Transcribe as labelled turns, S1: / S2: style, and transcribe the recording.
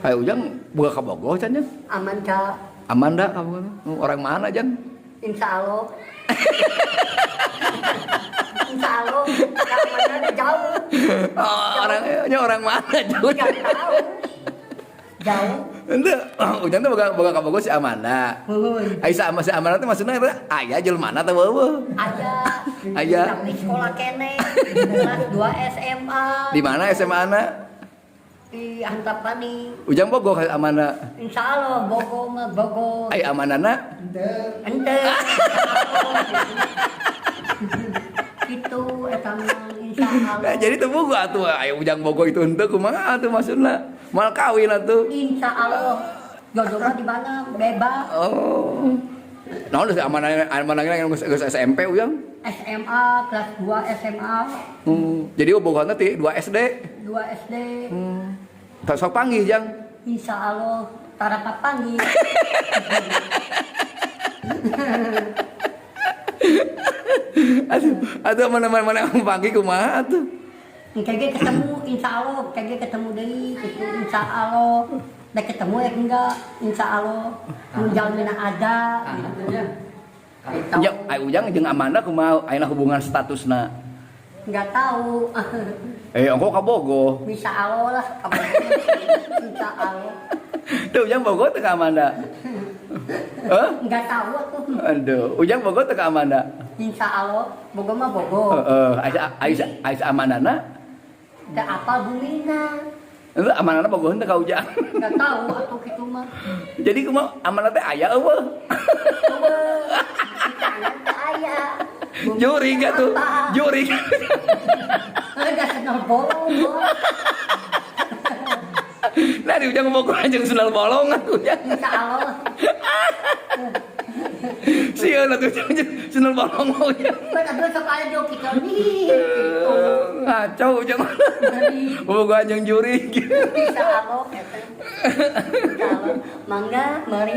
S1: Hai Ujang buka kabogoh can Jang?
S2: Aman Kak.
S1: Aman dah kamu orang mana Jang?
S2: Insya Allah. Insya Allah. Yang mana ada jauh.
S1: Orangnya orang mana jauh?
S2: Nggak tahu. Jauh.
S1: Ente Ujang tuh buka kabogoh si Amanda.
S2: Heuy.
S1: Ai sama si Amanda teh maksudna aya jelmana teh eueuh.
S2: Aya.
S1: Aya.
S2: Yang di sekolah kene. Kelas 2 SMA.
S1: Di mana SMA-na?
S2: Di Antapani.
S1: Ujang bogoh ka Amanda.
S2: Insya Allah. Bogo mah bogo.
S1: Ai Amandana?
S2: Ente. Itu eta mah insya
S1: Nah,
S2: Allah.
S1: jadi teu boga atuh aya Ujang bogoh itu henteu kumaha atuh maksudna? Mal kawin atuh.
S2: Insya Allah. Jodoh mah di mana? Bebas.
S1: Oh. Naon geus Amanda geus SMP Ujang?
S2: SMA kelas 2 SMA.
S1: Jadi bogohna ti 2 SD.
S2: 2 SD.
S1: Tak sok panggih Jang.
S2: Insya Allah. Tarapat panggil.
S1: Aduh mana yang panggil kumaha atuh.
S2: Kayaknya ketemu insya Allah. Kayaknya ketemu deui gitu insya Allah. Udah ketemu ya enggak? Insya Allah. Menjalmina ada.
S1: Ya, Ujang jeung Amanda kumaha ayeuna hubungan statusna?
S2: Enggak tahu.
S1: Engko ka bogoh.
S2: Insya Allah lah. Insya Allah.
S1: Tuh Ujang bogoh teh ka Amanda. Hah?
S2: Enggak tahu aku.
S1: Aduh, Ujang bogoh teh ka Amanda.
S2: Insya Allah. Bogo mah bogo.
S1: Aisyah Amandana.
S2: Enggak apa bumina.
S1: Itu Amandana bogoh teh ka Ujang.
S2: Enggak tahu atau gitu mah.
S1: Jadi kumaha Amanda teh aya eueuh.
S2: Jangan saya.
S1: Juri enggak tuh? Juri.
S2: Enggak kenal bolong.
S1: Nah, di Ujang bogoh anjing sendal bolong Ujang.
S2: Insya Allah.
S1: Sieun atuh sendal bolong Ujang.
S2: Kan ada sekali jauh kita nih.
S1: Ngaco Ujang. Bogoh anjing juri.
S2: Insya Allah. Insya Allah. Mangga, mari.